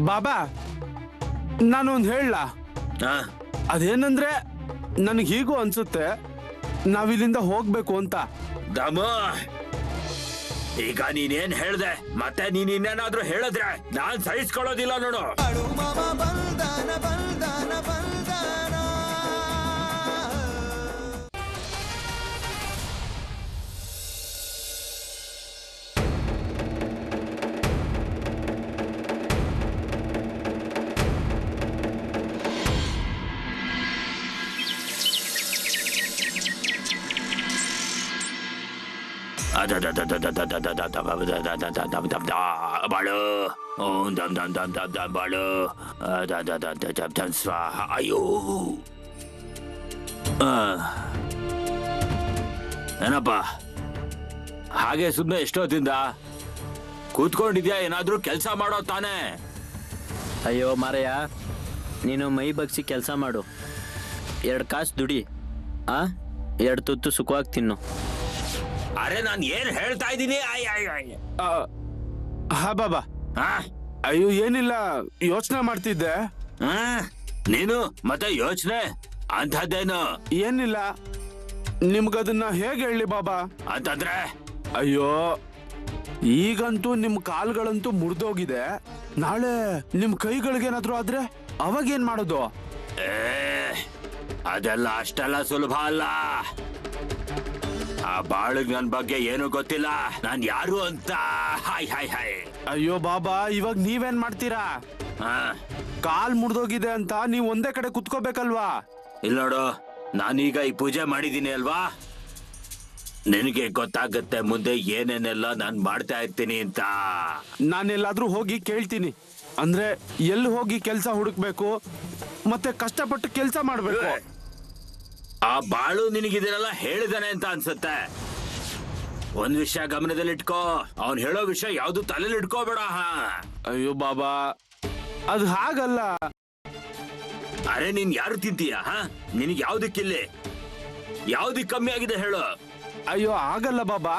ಬಾಬಾ ನಾನೊಂದು ಹೇಳ, ಅದೇನಂದ್ರೆ ನನಗೆ ಹೀಗೂ ಅನ್ಸುತ್ತೆ ನಾವಿಲ್ಲಿಂದ ಹೋಗ್ಬೇಕು ಅಂತ. ದಮು, ಈಗ ನೀನೇನ್ ಹೇಳ್ದೆ ಮತ್ತೆ ನೀನ್ ಇನ್ನೇನಾದ್ರೂ ಹೇಳಿದ್ರೆ ನಾನ್ ಸಹಿಸ್ಕೊಳ್ಳೋದಿಲ್ಲ ನೋಡು. ಬಾಳು ಬಾಳು ಸ್ವಾಹ. ಅಯ್ಯೋ ಏನಪ್ಪ ಹಾಗೆ ಸುಮ್ಮನೆ ಎಷ್ಟೊತ್ತಿಂದ ಕೂತ್ಕೊಂಡಿದ್ಯಾ? ಏನಾದ್ರೂ ಕೆಲಸ ಮಾಡೋ ತಾನೇ? ಅಯ್ಯೋ ಮಾರಯ್ಯ, ನೀನು ಮೈ ಬಗ್ಸಿ ಕೆಲಸ ಮಾಡು, 2 ಕಾಸು ದುಡಿ, 2 ತುತ್ತು ಸುಖವಾಗಿ ತಿನ್ನು. ಅರೆ ನಾನು ಏನ್ ಹೇಳ್ತಾ ಇದ್ದೀನಿ? ಹಾ ಬಾಬಾ. ಅಯ್ಯೋ ಏನಿಲ್ಲ, ಯೋಚನೆ ಮಾಡ್ತಿದ್ದೆ. ನೀನು ಮತ್ತೆ ಯೋಚನೆ ಅಂತದ್ದೇನು? ಏನಿಲ್ಲ, ನಿಮ್ಗದನ್ನ ಹೇಗೆ ಹೇಳಿ ಬಾಬಾ ಅಂತಂದ್ರೆ? ಅಯ್ಯೋ ಈಗಂತೂ ನಿಮ್ ಕಾಲ್ಗಳಂತೂ ಮುರಿದೋಗಿದೆ, ನಾಳೆ ನಿಮ್ ಕೈಗಳಿಗೇನಾದ್ರೂ ಆದ್ರೆ ಅವಾಗ ಏನ್ ಮಾಡೋದು? ಅದೆಲ್ಲ ಅಷ್ಟೆಲ್ಲ ಸುಲಭ ಅಲ್ಲ. ಆ ಬಾಳಿಗ್ ನನ್ ಬಗ್ಗೆ ಏನು ಗೊತ್ತಿಲ್ಲ, ನಾನ್ ಯಾರು ಅಂತ. Hi hi hi. ಅಯ್ಯೋ ಬಾಬಾ, ಇವಾಗ ನೀವೇನ್ ಮಾಡ್ತೀರಾ? ಕಾಲ್ ಮುರಿದೋಗಿದೆ ಅಂತ ನೀವ್ ಒಂದೇ ಕಡೆ ಕುತ್ಕೋಬೇಕಲ್ವಾ? ಇಲ್ಲ ನೋಡು, ನಾನೀಗ ಈ ಪೂಜೆ ಮಾಡಿದೀನಿ ಅಲ್ವಾ, ನಿನಗೆ ಗೊತ್ತಾಗತ್ತೆ ಮುಂದೆ ಏನೇನೆಲ್ಲ ನಾನ್ ಮಾಡ್ತಾ ಇರ್ತೀನಿ ಅಂತ. ನಾನೆಲ್ಲಾದ್ರೂ ಹೋಗಿ ಕೇಳ್ತೀನಿ, ಅಂದ್ರೆ ಎಲ್ಲಿ ಹೋಗಿ ಕೆಲ್ಸ ಹುಡುಕ್ಬೇಕು ಮತ್ತೆ ಕಷ್ಟಪಟ್ಟು ಕೆಲ್ಸ ಮಾಡ್ಬೇಕು. ಆ ಬಾಳು ನಿನಗಿದೆಲ್ಲ ಹೇಳಿದಾನೆ ಅಂತ ಅನ್ಸುತ್ತೆ. ಒಂದ್ ವಿಷಯ ಗಮನದಲ್ಲಿಟ್ಕೋ, ಅವ್ನ್ ಹೇಳೋ ವಿಷಯ ಯಾವ್ದು ತಲೆಯಲ್ಲಿ ಇಟ್ಕೋಬೇಡ. ಅಯ್ಯೋ ಬಾಬಾ, ಅದು ಹಾಗಲ್ಲ. ಅರೆ ನೀನ್ ಯಾರು ತಿಂತೀಯ? ನಿನಗೆ ಯಾವ್ದಕ್ಕಿಲ್ಲಿ ಯಾವ್ದಕ್ ಕಮ್ಮಿ ಆಗಿದೆ ಹೇಳು? ಅಯ್ಯೋ ಆಗಲ್ಲ ಬಾಬಾ,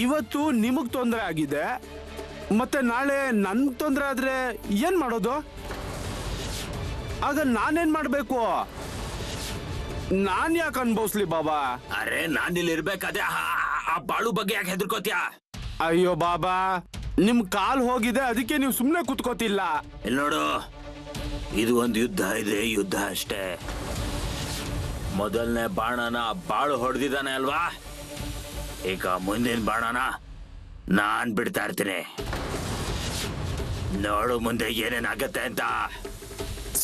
ಇವತ್ತು ನಿಮಗ್ ತೊಂದರೆ ಆಗಿದೆ, ಮತ್ತೆ ನಾಳೆ ನನ್ ತೊಂದರೆ ಆದ್ರೆ ಏನ್ ಮಾಡೋದು? ಆಗ ನಾನೇನ್ ಮಾಡ್ಬೇಕು? ನಾನ್ ಯಾಕೆ ಅನ್ಭವಿಸ್ಲಿ ಬಾಬಾ? ಅರೆ ನಾನಿಲ್ಲಿ ಇರ್ಬೇಕಾದ್ರೆ ಆ ಬಾಳು ಬಗ್ಗೆ ಯಾಕೆ ಹೆದರ್ಕೋತ್ಯಾ? ಅಯ್ಯೋ ಬಾಬಾ, ನಿಮ್ ಕಾಲ್ ಹೋಗಿದೆ, ಅದಕ್ಕೆ ನೀವು ಸುಮ್ನೆ ಕುತ್ಕೋತಿಲ್ಲ. ಇಲ್ಲಿ ನೋಡು, ಇದು ಒಂದು ಯುದ್ಧ ಇದೆ, ಯುದ್ಧ ಅಷ್ಟೇ. ಮೊದಲನೇ ಬಾಣನ ಬಾಳು ಹೊಡೆದಿದ್ದಾನೆ ಅಲ್ವಾ, ಈಗ ಮುಂದಿನ ಬಾಣನ ನಾನ್ ಬಿಡ್ತಾ ಇರ್ತೀನಿ. ನೋಡು ಮುಂದೆ ಏನೇನಾಗತ್ತೆ ಅಂತ.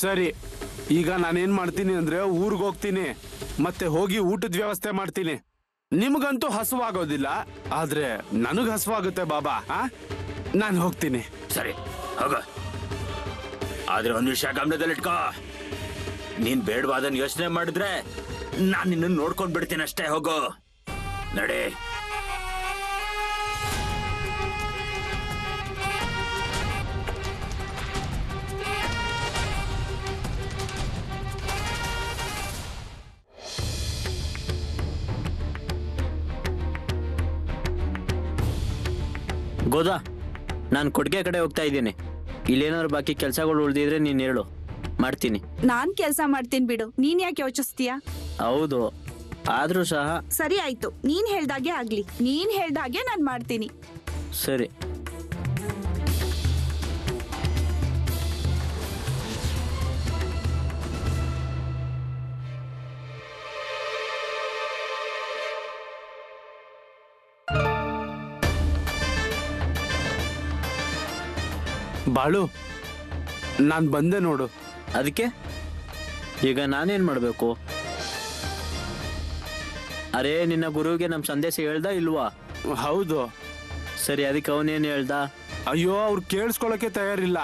ಸರಿ, ಈಗ ನಾನೇನ್ ಮಾಡ್ತೀನಿ ಅಂದ್ರೆ ಊರ್ಗ್ ಹೋಗ್ತೀನಿ, ಮತ್ತೆ ಹೋಗಿ ಊಟದ ವ್ಯವಸ್ಥೆ ಮಾಡ್ತೀನಿ. ನಿಮ್ಗಂತೂ ಹಸುವಾಗೋದಿಲ್ಲ, ಆದ್ರೆ ನನಗ್ ಹಸುವಾಗುತ್ತೆ ಬಾಬಾ. ನಾನು ಹೋಗ್ತೀನಿ. ಸರಿ ಹೋಗ, ಆದ್ರೆ ಒಂದ್ ವಿಷಯ ಗಮನದಲ್ಲಿಟ್ಕೋ, ನೀನ್ ಬೇಡವಾದನ್ ಯೋಚನೆ ಮಾಡಿದ್ರೆ ನಾನ್ ನಿನ್ನ ನೋಡ್ಕೊಂಡ್ ಬಿಡ್ತೀನಿ ಅಷ್ಟೇ. ಹೋಗು, ನಡಿ. ಗೋದಾ, ನಾನು ಕೊಡ್ಗೆ ಕಡೆ ಹೋಗ್ತಾ ಇದ್ದೀನಿ. ಇಲ್ಲೇನಾದ್ರು ಬಾಕಿ ಕೆಲಸಗಳು ಉಳಿದಿದ್ರೆ ನೀನ್ ಹೇಳು, ಮಾಡ್ತೀನಿ. ನಾನ್ ಕೆಲ್ಸ ಮಾಡ್ತೀನಿ ಬಿಡು, ನೀನ್ ಯಾಕೆ ಯೋಚಿಸ್ತೀಯ? ಹೌದು, ಆದ್ರೂ ಸಹ. ಸರಿ ಆಯ್ತು, ನೀನ್ ಹೇಳ್ದಾಗೆ ಆಗ್ಲಿ, ನೀನ್ ಹೇಳ್ದಾಗೆ ನಾನ್ ಮಾಡ್ತೀನಿ. ಸರಿ. ಬಾಳು, ನಾನ್ ಬಂದೆ ನೋಡು. ಅದಕ್ಕೆ ಈಗ ನಾನೇನ್ ಮಾಡ್ಬೇಕು? ಅರೇ, ನಿನ್ನ ಗುರುವಿಗೆ ನಮ್ ಸಂದೇಶ ಹೇಳ್ದ ಇಲ್ವಾ? ಹೌದು. ಸರಿ, ಅದಕ್ಕೆ ಅವನೇನ್ ಹೇಳ್ದ? ಅಯ್ಯೋ, ಅವ್ರು ಕೇಳಿಸ್ಕೊಳಕ್ಕೆ ತಯಾರಿಲ್ಲ.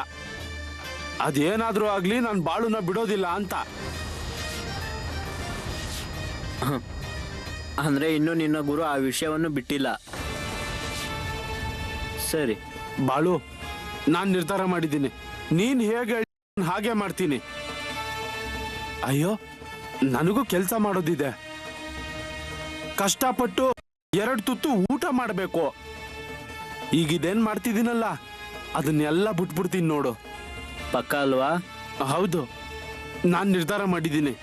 ಅದೇನಾದ್ರೂ ಆಗ್ಲಿ ನಾನ್ ಬಾಳುನ ಬಿಡೋದಿಲ್ಲ ಅಂತ. ಅಂದ್ರೆ ಇನ್ನು ನಿನ್ನ ಗುರು ಆ ವಿಷಯವನ್ನು ಬಿಟ್ಟಿಲ್ಲ. ಸರಿ ಬಾಳು, ನಾನ್ ನಿರ್ಧಾರ ಮಾಡಿದ್ದೀನಿ, ನೀನ್ ಹೇಗೆ ಹಾಗೆ ಮಾಡ್ತೀನಿ. ಅಯ್ಯೋ, ನನಗೂ ಕೆಲಸ ಮಾಡೋದಿದೆ, ಕಷ್ಟಪಟ್ಟು 2 ತುತ್ತು ಊಟ ಮಾಡಬೇಕು. ಈಗ ಇದೇನ್ ಮಾಡ್ತಿದ್ದೀನಲ್ಲ, ಅದನ್ನೆಲ್ಲ ಬಿಟ್ಬಿಡ್ತೀನಿ ನೋಡು. ಪಕ್ಕ ಅಲ್ವಾ? ಹೌದು, ನಾನು ನಿರ್ಧಾರ ಮಾಡಿದ್ದೀನಿ.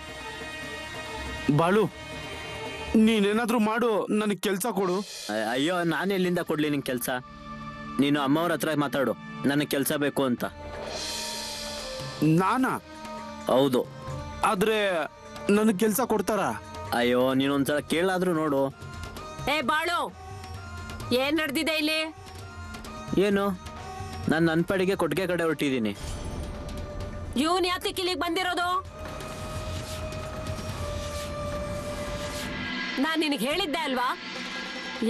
ಬಾಳು, ನೀನೇನಾದ್ರೂ ಮಾಡು, ನನಗೆ ಕೆಲಸ ಕೊಡು. ಅಯ್ಯೋ, ನಾನು ಎಲ್ಲಿಂದ ಕೊಡ್ಲಿ ನಿಂಗೆ ಕೆಲಸ? ನೀನು ಅಮ್ಮವ್ರ ಹತ್ರ ಮಾತಾಡು, ನನಗೆ ಕೆಲಸ ಬೇಕು ಅಂತ. ನಾನಾ? ಹೌದು. ಆದ್ರೆ ನನಗೆ ಕೆಲಸ ಕೊಡ್ತಾರಾ? ಅಯ್ಯೋ, ನೀನೊಂದ್ಸಲ ಕೇಳಾದ್ರೂ ನೋಡು. ಏ ಬಾಳು, ಏನ್ ನಡೆದಿದೆ ಇಲ್ಲಿ? ಏನು? ನಾನು ನನ್ನ ಪಡಿಗೆ ಕೊಟ್ಟಿಗೆ ಕಡೆ ಹೊರಟಿದ್ದೀನಿ. ಇವನ್ ಯಾತಕ್ಕೆ ಇಲ್ಲಿಗೆ ಬಂದಿರೋದು? ನಾನ್ ನಿನಗೆ ಹೇಳಿದ್ದೆ ಅಲ್ವಾ,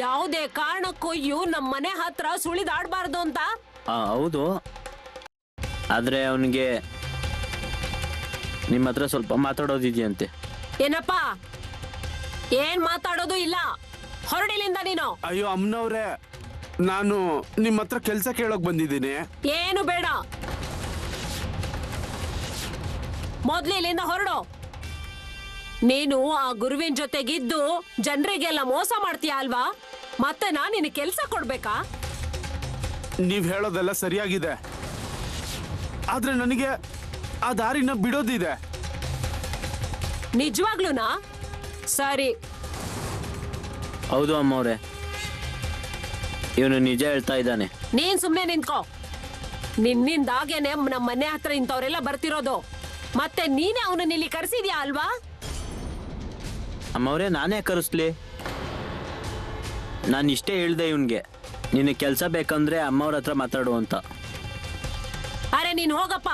ಯಾವುದೇ ಕಾರಣಕ್ಕೂ ಇವ್ ನಮ್ಮ ಮನೆ ಹತ್ರ ಸುಳಿದಾಡ್ಬಾರ್ದು ಅಂತ. ಹೌದು, ಆದ್ರೆ ಅವನಿಗೆ ನಿಮ್ಮ ಹತ್ರ ಸ್ವಲ್ಪ ಮಾತಾಡೋದಿದೆಯಂತೆ. ಏನಪ್ಪ, ಏನ್ ಮಾತಾಡೋದು ಇಲ್ಲ, ಹೊರಡಿಲಿಂದ ನೀನು. ಅಯ್ಯೋ ಅಮ್ಮನವ್ರೆ, ನಾನು ನಿಮ್ಮ ಹತ್ರ ಕೆಲಸ ಕೇಳೋಕ್ ಬಂದಿದ್ದೀನಿ. ಏನು ಬೇಡ, ಮೊದ್ಲು ಇಲ್ಲಿಂದ ಹೊರಡು. ನೀನು ಆ ಗುರುವಿನ ಜೊತೆಗಿದ್ದು ಜನರಿಗೆಲ್ಲ ಮೋಸ ಮಾಡ್ತೀಯ ಅಲ್ವಾ? ಮತ್ತೆ ನಾನು ನಿನಗೆ ಕೆಲಸ ಕೊಡ್ಬೇಕಾ? ನೀವ್ ಹೇಳೋದೆಲ್ಲ ಸರಿಯಾಗಿದೆ, ಆದ್ರೆ ನನಗೆ ಆ ದಾರಿನ ಬಿಡೋದಿದೆ. ನಿಜವಾಗ್ಲೂನಾ? ಸರಿ. ಹೌದು ಅಮ್ಮವ್ರೆ, ಇವನು ನಿಜ ಹೇಳ್ತಾ ಇದ್ದಾನೆ. ನೀನ್ ಸುಮ್ನೆ ನಿಂತ್ಕೋ. ನಿನ್ನಿಂದಾಗೇನೆ ನಮ್ಮ ಮನೆ ಹತ್ರ ಇಂಥವ್ರೆಲ್ಲ ಬರ್ತಿರೋದು. ಮತ್ತೆ ನೀನೇ ಅವನನ್ನ ಇಲ್ಲಿ ಕರೆಸಿದ್ಯಾ ಅಲ್ವಾ? ಅಮ್ಮವ್ರೆ, ನಾನೇ ಕರೆಸ್ಲಿ? ನಾನು ಇಷ್ಟೇ ಹೇಳ್ದೆ ಇವನ್ಗೆ, ನಿನಗೆ ಕೆಲಸ ಬೇಕಂದ್ರೆ ಅಮ್ಮವ್ರ ಹತ್ರ ಮಾತಾಡು ಅಂತ. ಅರೆ ನೀನ್ ಹೋಗಪ್ಪ,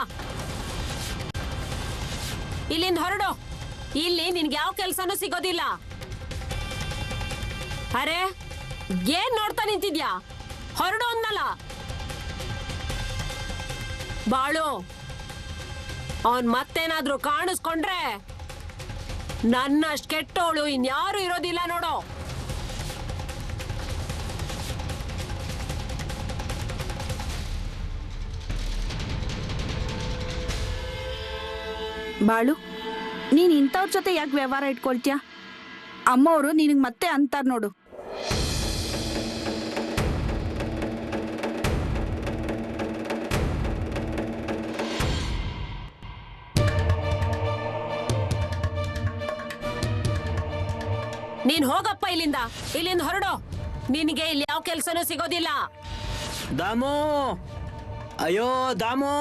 ಇಲ್ಲಿಂದ ಹೊರಡು. ಇಲ್ಲಿ ನಿನ್ಗೆ ಯಾವ ಕೆಲ್ಸನೂ ಸಿಗೋದಿಲ್ಲ. ಅರೆ ಏನ್ ನೋಡ್ತಾ ನಿಂತಿದ್ಯಾ? ಹೊರಡು ಅನ್ನಲ್ಲ. ಬಾಳು, ಅವನ್ ಮತ್ತೇನಾದ್ರೂ ಕಾಣಿಸ್ಕೊಂಡ್ರೆ ನನ್ನಷ್ಟು ಕೆಟ್ಟೋಳು ಇನ್ಯಾರು ಇರೋದಿಲ್ಲ ನೋಡು. ಬಾಳು, ನೀನ್ ಇಂಥವ್ರ ಜೊತೆ ಯಾಕೆ ವ್ಯವಹಾರ ಇಟ್ಕೊಳ್ತೀಯ? ಅಮ್ಮವರು ನಿನಗೆ ಮತ್ತೆ ಅಂತಾರ ನೋಡು. ನೀನ್ ಹೋಗಪ್ಪ ಇಲ್ಲಿಂದ ಹೊರಡು. ನಿನಗೆ ಇಲ್ಲಿ ಯಾವ ಕೆಲ್ಸನೂ ಸಿಗೋದಿಲ್ಲ. ದಾಮು, ಅಯ್ಯೋ ದಾಮು.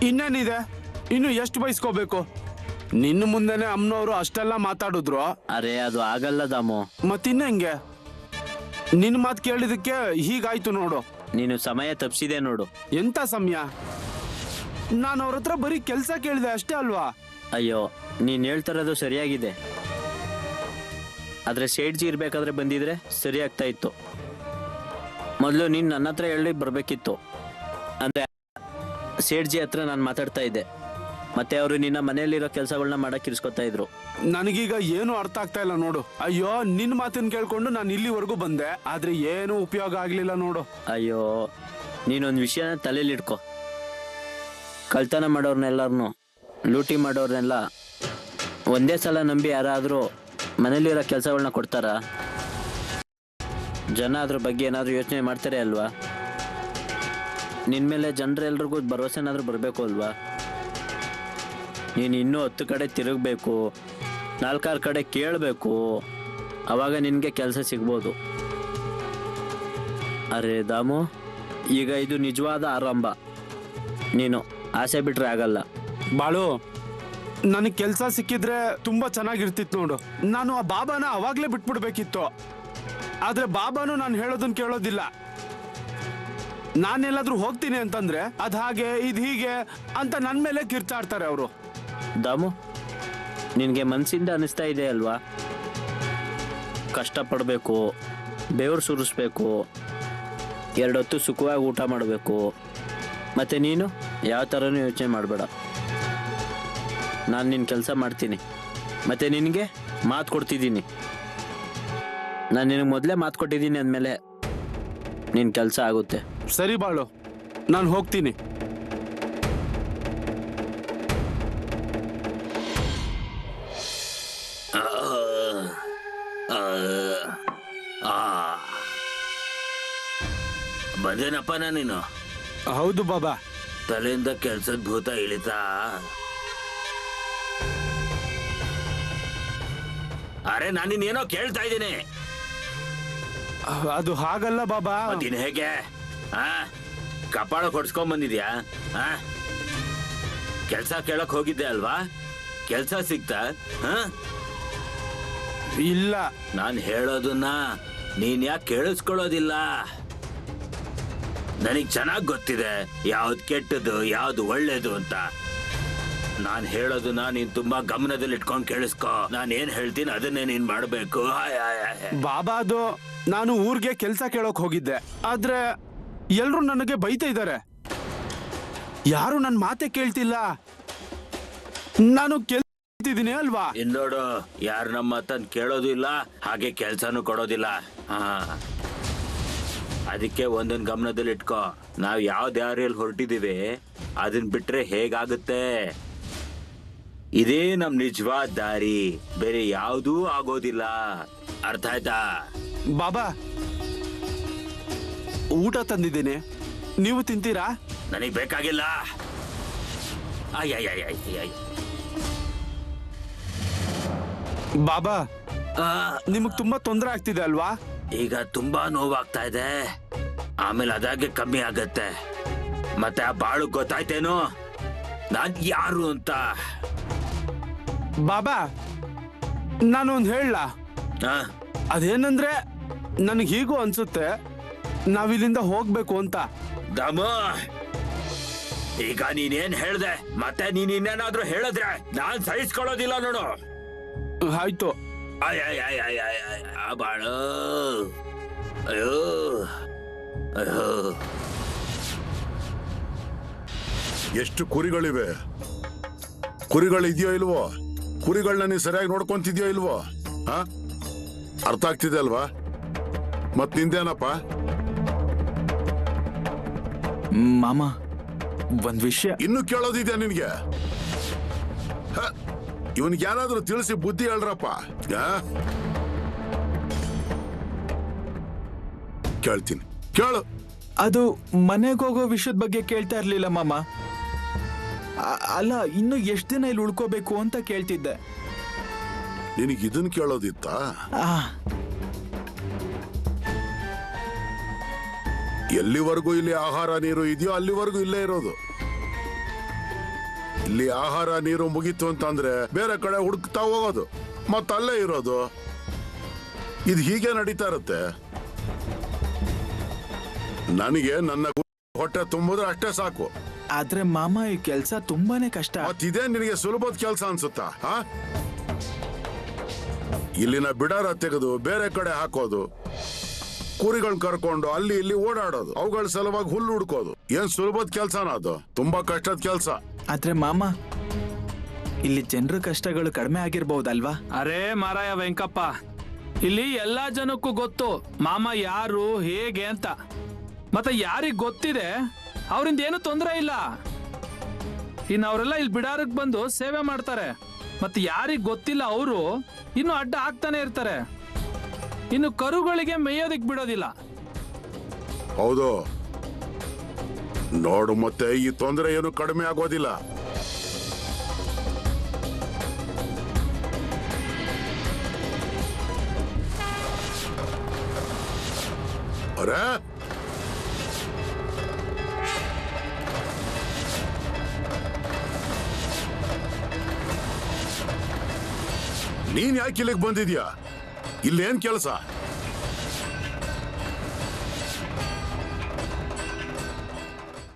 ಇನ್ನೇನಿದೆ, ಇನ್ನು ಎಷ್ಟು ಬಯಸ್ಕೋಬೇಕು? ನಿನ್ನ ಮುಂದೆನೆ ಅಮ್ಮನವರು ಅಷ್ಟೆಲ್ಲ ಮಾತಾಡಿದ್ರು. ಅರೆ ಅದು ಆಗಲ್ಲ ದಾಮು. ಮತ್ತಿನ್ನೆಂಗೆ? ನಿನ್ನ ಮಾತು ಕೇಳಿದಕ್ಕೆ ಹೀಗಾಯ್ತು ನೋಡು. ನೀನು ಸಮಯ ತಪ್ಪಿಸಿದೆ ನೋಡು. ಎಂತ ಸಮಯ? ನಾನು ಅವ್ರ ಹತ್ರ ಬರೀ ಕೆಲಸ ಕೇಳಿದೆ ಅಷ್ಟೇ ಅಲ್ವಾ? ಅಯ್ಯೋ, ನೀನು ಹೇಳ್ತಿರೋದು ಸರಿಯಾಗಿದೆ, ಆದ್ರೆ ಸೇಡ್ಜಿ ಇರ್ಬೇಕಾದ್ರೆ ಬಂದಿದ್ರೆ ಸರಿ ಆಗ್ತಾ ಇತ್ತು. ಮೊದಲು ನೀನು ನನ್ನ ಹತ್ರ ಹೇಳಿ ಬರ್ಬೇಕಿತ್ತು. ಅಂದ್ರೆ ಸೇಡ್ಜಿ ಹತ್ರ ನಾನು ಮಾತಾಡ್ತಾ ಇದ್ದೆ, ಮತ್ತೆ ಅವರು ನಿನ್ನ ಮನೆಯಲ್ಲಿರೋ ಕೆಲಸಗಳನ್ನ ಮಾಡಕ್ ಇರಿಸ್ಕೊತಾ ಇದ್ರು. ನನಗೀಗ ಏನು ಅರ್ಥ ಆಗ್ತಾ ಇಲ್ಲ ನೋಡು. ಅಯ್ಯೋ, ನಿನ್ನ ಮಾತನ್ನ ಕೇಳ್ಕೊಂಡು ನಾನು ಇಲ್ಲಿವರೆಗೂ ಬಂದೆ, ಆದ್ರೆ ಏನು ಉಪಯೋಗ ಆಗ್ಲಿಲ್ಲ ನೋಡು. ಅಯ್ಯೋ, ನೀನೊಂದು ವಿಷಯನ ತಲೆಯಲ್ಲಿ ಇಟ್ಕೊ. ಕಳ್ತನ ಮಾಡೋರ್ನೆಲ್ಲರನ್ನು, ಲೂಟಿ ಮಾಡೋರ್ನೆಲ್ಲ ಒಂದೇ ಸಲ ನಂಬಿ ಯಾರಾದರೂ ಮನೇಲಿರೋ ಕೆಲಸಗಳನ್ನ ಕೊಡ್ತಾರ? ಜನ ಅದ್ರ ಬಗ್ಗೆ ಏನಾದರೂ ಯೋಚನೆ ಮಾಡ್ತಾರೆ ಅಲ್ವಾ? ನಿನ್ನ ಮೇಲೆ ಜನರೆಲ್ರಿಗೂ ಭರವಸೆನಾದ್ರೂ ಬರಬೇಕು ಅಲ್ವಾ? ನೀನು ಇನ್ನೂ 10 ಕಡೆ ತಿರುಗಬೇಕು, 4-6 ಕಡೆ ಕೇಳಬೇಕು, ಆವಾಗ ನಿನಗೆ ಕೆಲಸ ಸಿಗ್ಬೋದು. ಅರೆ ದಾಮು, ಈಗ ಇದು ನಿಜವಾದ ಆರಂಭ. ನೀನು ಆಸೆ ಬಿಟ್ರೆ ಆಗಲ್ಲ. ಬಾಳು, ನನಗೆ ಕೆಲಸ ಸಿಕ್ಕಿದ್ರೆ ತುಂಬಾ ಚೆನ್ನಾಗಿರ್ತಿತ್ತು ನೋಡು. ನಾನು ಆ ಬಾಬಾನ ಅವಾಗ್ಲೇ ಬಿಟ್ಬಿಡ್ಬೇಕಿತ್ತು, ಆದ್ರೆ ಬಾಬಾನು ನಾನು ಹೇಳೋದನ್ನ ಕೇಳೋದಿಲ್ಲ. ನಾನೆಲ್ಲಾದ್ರೂ ಹೋಗ್ತೀನಿ ಅಂತಂದ್ರೆ ಅದ್ ಹಾಗೆ ಇದು ಹೀಗೆ ಅಂತ ನನ್ನ ಮೇಲೆ ಕಿರ್ಚಾಡ್ತಾರೆ ಅವರು. ದಾಮು, ನಿನಗೆ ಮನಸ್ಸಿಂದ ಅನಿಸ್ತಾ ಇದೆ ಅಲ್ವಾ? ಕಷ್ಟಪಡಬೇಕು, ಬೆವರು ಸುರಿಸ್ಬೇಕು, 2 ಹೊತ್ತು ಸುಖವಾಗಿ ಊಟ ಮಾಡಬೇಕು. ಮತ್ತು ನೀನು ಯಾವ ಥರನೂ ಯೋಚನೆ ಮಾಡಬೇಡ. ನಾನು ನಿನ್ನ ಕೆಲಸ ಮಾಡ್ತೀನಿ, ಮತ್ತು ನಿನಗೆ ಮಾತು ಕೊಡ್ತಿದ್ದೀನಿ. ನಾನು ನಿನಗೆ ಮೊದಲೇ ಮಾತು ಕೊಟ್ಟಿದ್ದೀನಿ ಅಂದಮೇಲೆ ನಿನ್ನ ಕೆಲಸ ಆಗುತ್ತೆ. ಸರಿ ಬಾಳು, ನಾನು ಹೋಗ್ತೀನಿ. ಬಂದೇನಪ್ಪ ನೀನು. ಹೌದು ಬಾಬಾ. ತಲೆಯಿಂದ ಕೆಲ್ಸದ ಭೂತ ಇಳಿತಾ? ಅರೆ ನಾನಿನ್ನೇನೋ ಕೇಳ್ತಾ ಇದ್ದೀನಿ. ಅದು ಹಾಗಲ್ಲ ಬಾಬಾ. ಮತ್ತಿನ್ ಹೇಗೆ ಕಪಾಳ ಹೊಡ್ಸ್ಕೊಂಡ್ ಬಂದಿದ್ಯಾ? ಕೆಲ್ಸ ಕೇಳಕ್ ಹೋಗಿದ್ದೆ ಅಲ್ವಾ? ಕೆಲ್ಸ ಸಿಕ್ತಾ? ಇಲ್ಲ. ನಾನ್ ಹೇಳೋದನ್ನ ನೀನ್ ಯಾಕೆ ಕೇಳಿಸ್ಕೊಳ್ಳೋದಿಲ್ಲ? ನನಗ್ ಚೆನ್ನಾಗ್ ಗೊತ್ತಿದೆ ಯಾವ್ದು ಕೆಟ್ಟದ್ದು ಯಾವ್ದು ಒಳ್ಳೇದು ಅಂತ. ನಾನ್ ಹೇಳೋದನ್ನ ನೀನ್ ತುಂಬಾ ಗಮನದಲ್ಲಿ ಇಟ್ಕೊಂಡ್ ಕೇಳಿಸ್ಕೊ. ನಾನ್ ಏನ್ ಹೇಳ್ತೀನಿ ಅದನ್ನೇ ನೀನ್ ಮಾಡ್ಬೇಕು. ಬಾಬಾ, ಅದು ನಾನು ಊರ್ಗೆ ಕೆಲ್ಸ ಕೇಳೋಕ್ ಹೋಗಿದ್ದೆ. ಆದ್ರೆ ಎಲ್ರು ನನಗೆ ಬೈತಾ ಇದ್ದಾರೆ. ಯಾರು ನನ್ ಮಾತೆ ಕೇಳ್ತಿಲ್ಲ. ನಾನು ಕೇಳ್ತಿದ್ದೀನಿ ಅಲ್ವಾ? ಇನ್ನೋಡು, ಯಾರು ನಮ್ಮ ಮಾತನ್ ಕೇಳೋದು ಇಲ್ಲ, ಹಾಗೆ ಕೆಲ್ಸನೂ ಕೊಡೋದಿಲ್ಲ. ಅದಕ್ಕೆ ಒಂದೊಂದ್ ಗಮನದಲ್ಲಿ ಇಟ್ಕೋ. ನಾವ್ ಯಾವ ದಾರಿಯಲ್ಲಿ ಹೊರಟಿದೀವಿ ಅದನ್ ಬಿಟ್ರೆ ಹೇಗಾಗುತ್ತೆ? ಇದೇ ನಮ್ ನಿಜವಾದ ದಾರಿ, ಬೇರೆ ಯಾವುದೂ ಆಗೋದಿಲ್ಲ. ಅರ್ಥ ಆಯ್ತಾ? ಬಾಬಾ, ಊಟ ತಂದಿದ್ದೀನಿ, ನೀವು ತಿಂತೀರಾ? ನನಗ್ ಬೇಕಾಗಿಲ್ಲ. ಬಾಬಾ, ನಿಮಗ್ ತುಂಬಾ ತೊಂದರೆ ಆಗ್ತಿದೆ ಅಲ್ವಾ? ಈಗ ತುಂಬಾ ನೋವಾಗ್ತಾ ಇದೆ, ಆಮೇಲೆ ಅದಾಗೆ ಕಮ್ಮಿ ಆಗತ್ತೆ. ಮತ್ತೆ ಆ ಬಾಳು ಗೊತ್ತಾಯ್ತೇನೋ ನಾನ್ ಯಾರು ಅಂತ? ಬಾಬಾ, ನಾನು ಒಂದ್ ಹೇಳ. ಅದೇನಂದ್ರೆ ನನಗ್ ಹೀಗೂ ಅನ್ಸುತ್ತೆ ನಾವಿಲ್ಲಿಂದ ಹೋಗ್ಬೇಕು ಅಂತ. ದಮ, ಈಗ ನೀನೇನ್ ಹೇಳ್ದೆ ಮತ್ತೆ ನೀನ್ ಇನ್ನೇನಾದ್ರೂ ಹೇಳಿದ್ರೆ ನಾನ್ ಸಹಿಸ್ಕೊಳ್ಳೋದಿಲ್ಲ ನೋಡು. ಆಯ್ತು. ಬಾಳು, ಅಯ್ಯೋ ಅಯ್ಯೋ. ಎಷ್ಟು ಕುರಿಗಳಿವೆ? ಕುರಿಗಳಿದೆಯೋ ಇಲ್ವೋ? ಕುರಿಗಳನ್ನ ನೀನ್ ಸರಿಯಾಗಿ ನೋಡ್ಕೊಂತಿದ್ಯೋ ಇಲ್ವೋ? ಅರ್ಥ ಆಗ್ತಿದೆ ಅಲ್ವಾ? ಮತ್ ನಿಂದೇನಪ್ಪ? ಮಾಮ, ಒಂದ್ ವಿಷಯ ಇನ್ನು ಕೇಳೋದಿದ್ಯಾ ನಿನ್ಗೆ? ಇವನ್ಗೆ ಯಾರಾದ್ರೂ ತಿಳಿಸಿ ಬುದ್ಧಿ ಹೇಳ್ರಪ್ಪ. ಕೇಳ್ತೀನಿ, ಕೇಳು. ಅದು ಮನೆಗೆ ಹೋಗೋ ವಿಷಯದ ಬಗ್ಗೆ ಕೇಳ್ತಾ ಇರ್ಲಿಲ್ಲ ಮಾಮ. ಅಲ್ಲ, ಇನ್ನು ಎಷ್ಟು ದಿನ ಇಲ್ಲಿ ಉಳ್ಕೋಬೇಕು ಅಂತ ಕೇಳ್ತಿದ್ದೆ. ನಿನಗೆ ಇದನ್ ಕೇಳೋದಿತ್ತ? ಎಲ್ಲಿವರೆಗೂ ಇಲ್ಲಿ ಆಹಾರ ನೀರು ಇದೆಯೋ ಅಲ್ಲಿವರೆಗೂ ಇಲ್ಲೇ ಇರೋದು. ಇಲ್ಲಿ ಆಹಾರ ನೀರು ಮುಗೀತು ಅಂತಂದ್ರೆ ಬೇರೆ ಕಡೆ ಹುಡುಕ್ತಾ ಹೋಗೋದು, ಮತ್ತಲ್ಲೇ ಇರೋದು. ಇದು ಹೀಗೆ ನಡೀತಾ ಇರುತ್ತೆ. ನನಗೆ ನನ್ನ ಹೊಟ್ಟೆ ತುಂಬಿದ್ರೆ ಅಷ್ಟೇ ಸಾಕು. ಆದ್ರೆ ಮಾಮ, ಈ ಕೆಲ್ಸ ತುಂಬಾನೇ ಕಷ್ಟ. ಮತ್ತಿದೇ ನಿನಗೆ ಸುಲಭದ ಕೆಲಸ ಅನ್ಸುತ್ತಾ? ಇಲ್ಲಿನ ಬಿಡಾರ ತೆಗೆದು ಬೇರೆ ಕಡೆ ಹಾಕೋದು, ಕುರಿಗಳನ್ನ ಕರ್ಕೊಂಡು ಅಲ್ಲಿ ಇಲ್ಲಿ ಓಡಾಡೋದು, ಅವುಗಳ ಸಲುವಾಗಿ ಹುಲ್ಲು ಹುಡ್ಕೋದು ಏನ್ ಸುಲಭದ ಕೆಲ್ಸನ? ಅದು ತುಂಬಾ ಕಷ್ಟದ ಕೆಲ್ಸ. ಆದ್ರೆ ಮಾಮ, ಇಲ್ಲಿ ಜನರ ಕಷ್ಟಗಳು ಕಡಿಮೆ ಆಗಿರ್ಬಹುದಲ್ವಾ? ಅರೇ ಮಾರಾಯ ವೆಂಕಪ್ಪ, ಇಲ್ಲಿ ಎಲ್ಲಾ ಜನಕ್ಕೂ ಗೊತ್ತು ಮಾಮ ಯಾರು ಹೇಗೆ ಅಂತ. ಮತ್ತೆ ಯಾರಿಗ್ ಗೊತ್ತಿದೆ ಅವರಿಂದ ಏನು ತೊಂದರೆ ಇಲ್ಲ. ಇನ್ನು ಅವರೆಲ್ಲ ಇಲ್ಲಿ ಬಿಡಾರಕ್ಕೆ ಬಂದು ಸೇವೆ ಮಾಡ್ತಾರೆ. ಮತ್ತೆ ಯಾರಿಗ್ ಗೊತ್ತಿಲ್ಲ ಅವರು ಇನ್ನು ಅಡ್ಡ ಆಗ್ತಾನೆ ಇರ್ತಾರೆ. ಇನ್ನು ಕರುಗಳಿಗೆ ಮೇಯೋದಿಕ್ ಬಿಡೋದಿಲ್ಲ. ಹೌದು ನೋಡು, ಮತ್ತೆ ಈ ತೊಂದರೆ ಏನು ಕಡಿಮೆ ಆಗೋದಿಲ್ಲ. ಅರೆ, ನೀನ್ ಯಾಕೆ ಇಲ್ಲಿಗೆ ಬಂದಿದ್ಯಾ? ಇಲ್ಲೇನ್ ಕೆಲಸ?